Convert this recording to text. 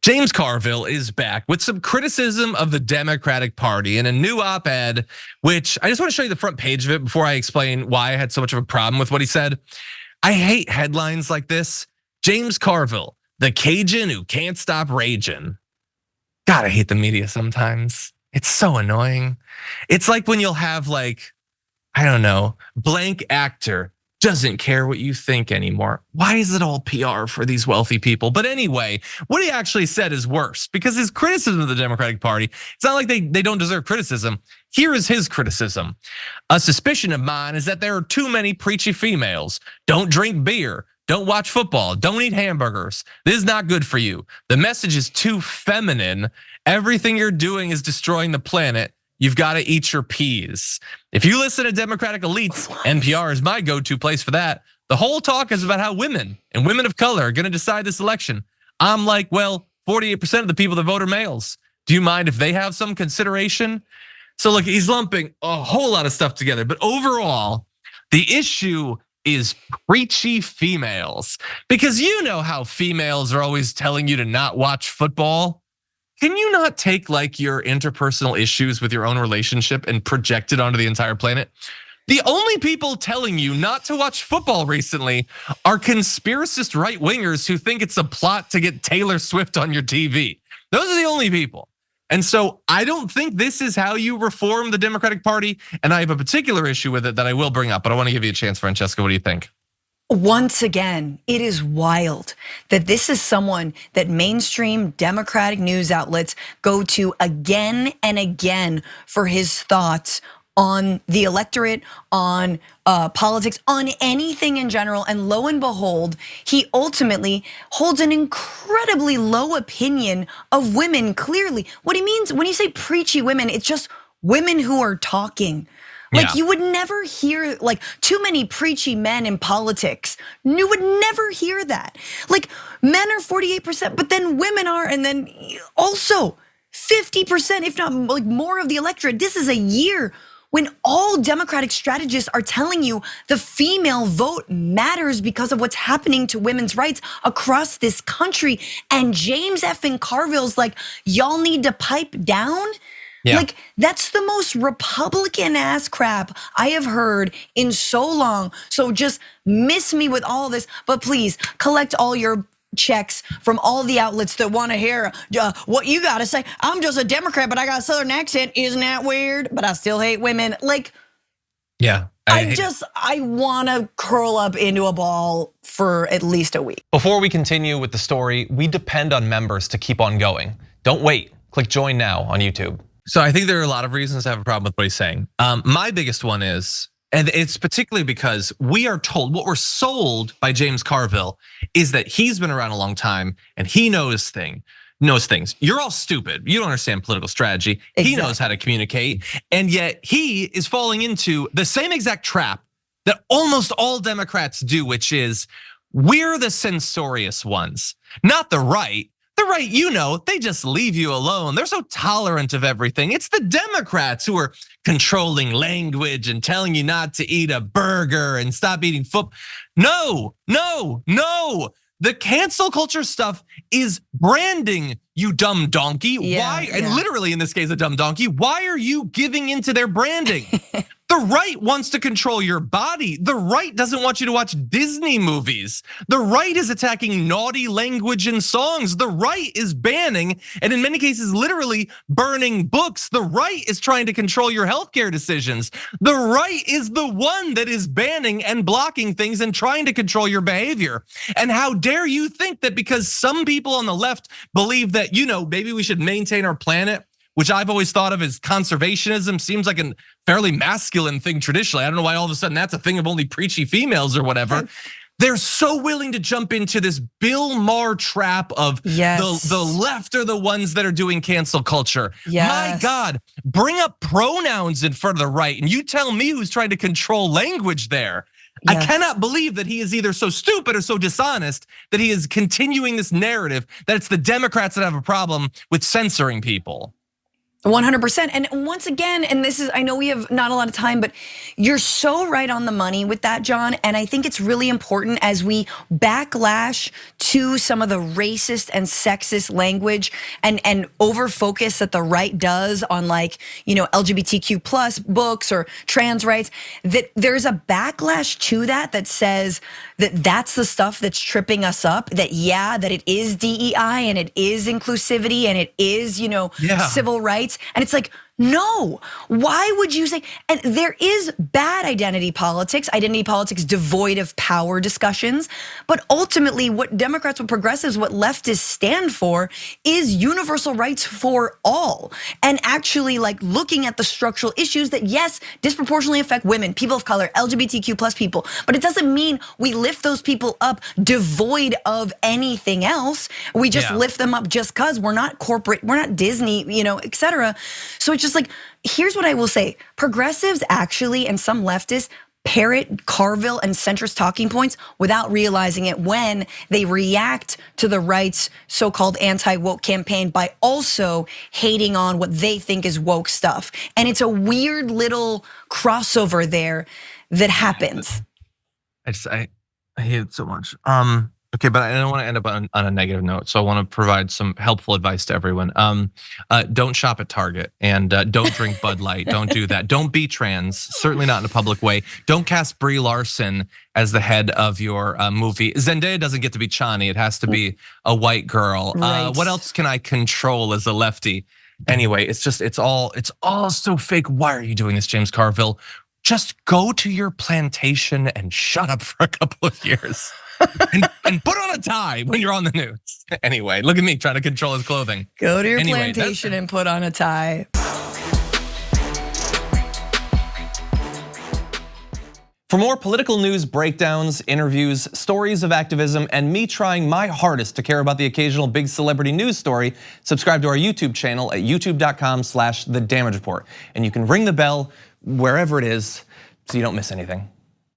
James Carville is back with some criticism of the Democratic Party in a new op-ed, which I just want to show you the front page of it before I explain why I had so much of a problem with what he said. I hate headlines like this. James Carville, the Cajun who can't stop raging. God, I hate the media sometimes. It's so annoying. It's like when you'll have like, I don't know, blank actor doesn't care what you think anymore. Why is it all PR for these wealthy people? But anyway, what he actually said is worse because his criticism of the Democratic Party, it's not like they don't deserve criticism. Here is his criticism. A suspicion of mine is that there are too many preachy females. Don't drink beer. Don't watch football. Don't eat hamburgers. This is not good for you. The message is too feminine. Everything you're doing is destroying the planet. You've got to eat your peas. If you listen to Democratic elites, NPR is my go-to place for that. The whole talk is about how women and women of color are gonna decide this election. I'm like, well, 48% of the people that vote are males. Do you mind if they have some consideration? So look, he's lumping a whole lot of stuff together, but overall, the issue is preachy females. Because you know how females are always telling you to not watch football. Can you not take like your interpersonal issues with your own relationship and project it onto the entire planet? The only people telling you not to watch football recently are conspiracist right-wingers who think it's a plot to get Taylor Swift on your TV. Those are the only people. And so I don't think this is how you reform the Democratic Party. And I have a particular issue with it that I will bring up, but I want to give you a chance, Francesca. What do you think? Once again, it is wild that this is someone that mainstream Democratic news outlets go to again and again for his thoughts on the electorate, on politics, on anything in general. And lo and behold, he ultimately holds an incredibly low opinion of women, clearly. What he means when you say preachy women, it's just women who are talking. Like you would never hear like too many preachy men in politics. You would never hear that. Like men are 48%, but then women are, and then also 50%, if not like more of the electorate. This is a year when all Democratic strategists are telling you the female vote matters because of what's happening to women's rights across this country. And James effing Carville's like, y'all need to pipe down. Yeah. Like that's the most Republican ass crap I have heard in so long. So just miss me with all this, but please collect all your checks from all the outlets that want to hear what you got to say. I'm just a Democrat, but I got a Southern accent. Isn't that weird? But I still hate women. Like, yeah, I want to curl up into a ball for at least a week. Before we continue with the story, we depend on members to keep on going. Don't wait. Click join now on YouTube. So I think there are a lot of reasons to have a problem with what he's saying. My biggest one is, and it's particularly because we are told, what we're sold by James Carville is that he's been around a long time and he knows things. You're all stupid. You don't understand political strategy. Exactly. He knows how to communicate. And yet he is falling into the same exact trap that almost all Democrats do, which is we're the censorious ones, not the right. The right, you know, they just leave you alone. They're so tolerant of everything. It's the Democrats who are controlling language and telling you not to eat a burger and stop eating football. No. The cancel culture stuff is branding, you dumb donkey. Why? And literally in this case, a dumb donkey. Why are you giving into their branding? The right wants to control your body. The right doesn't want you to watch Disney movies. The right is attacking naughty language and songs. The right is banning, and in many cases, literally burning books. The right is trying to control your healthcare decisions. The right is the one that is banning and blocking things and trying to control your behavior. And how dare you think that because some people on the left believe that, maybe we should maintain our planet, which I've always thought of as conservationism, seems like a fairly masculine thing traditionally. I don't know why all of a sudden that's a thing of only preachy females or whatever. They're so willing to jump into this Bill Maher trap of the left are the ones that are doing cancel culture. My God, bring up pronouns in front of the right and you tell me who's trying to control language there. I cannot believe that he is either so stupid or so dishonest that he is continuing this narrative that it's the Democrats that have a problem with censoring people. 100%. And once again, and this is, I know we have not a lot of time, but you're so right on the money with that, John. And I think it's really important as we backlash to some of the racist and sexist language and over focus that the right does on, like, LGBTQ plus books or trans rights, that there's a backlash to that says that that's the stuff that's tripping us up, that that it is DEI and it is inclusivity and it is, civil rights. And it's like, no, why would you say, and there is bad identity politics devoid of power discussions, but ultimately what Democrats, what progressives, what leftists stand for is universal rights for all. And actually, like, looking at the structural issues that, yes, disproportionately affect women, people of color, LGBTQ plus people, but it doesn't mean we lift those people up devoid of anything else. We just lift them up just cause we're not corporate, we're not Disney, et cetera. So it's just like, here's what I will say. Progressives actually, and some leftists, parrot Carville and centrist talking points without realizing it when they react to the right's so-called anti-woke campaign by also hating on what they think is woke stuff. And it's a weird little crossover there that happens. I hate it so much. Okay, but I don't want to end up on a negative note, so I want to provide some helpful advice to everyone. Don't shop at Target, and don't drink Bud Light. Don't do that. Don't be trans, certainly not in a public way. Don't cast Brie Larson as the head of your movie. Zendaya doesn't get to be Chani, it has to be a white girl. Right. What else can I control as a lefty? Anyway, it's all so fake. Why are you doing this, James Carville? Just go to your plantation and shut up for a couple of years. and put on a tie when you're on the news. Anyway, look at me trying to control his clothing. Go to your plantation and put on a tie. For more political news breakdowns, interviews, stories of activism, and me trying my hardest to care about the occasional big celebrity news story, subscribe to our YouTube channel at youtube.com/The Damage Report. And you can ring the bell wherever it is so you don't miss anything.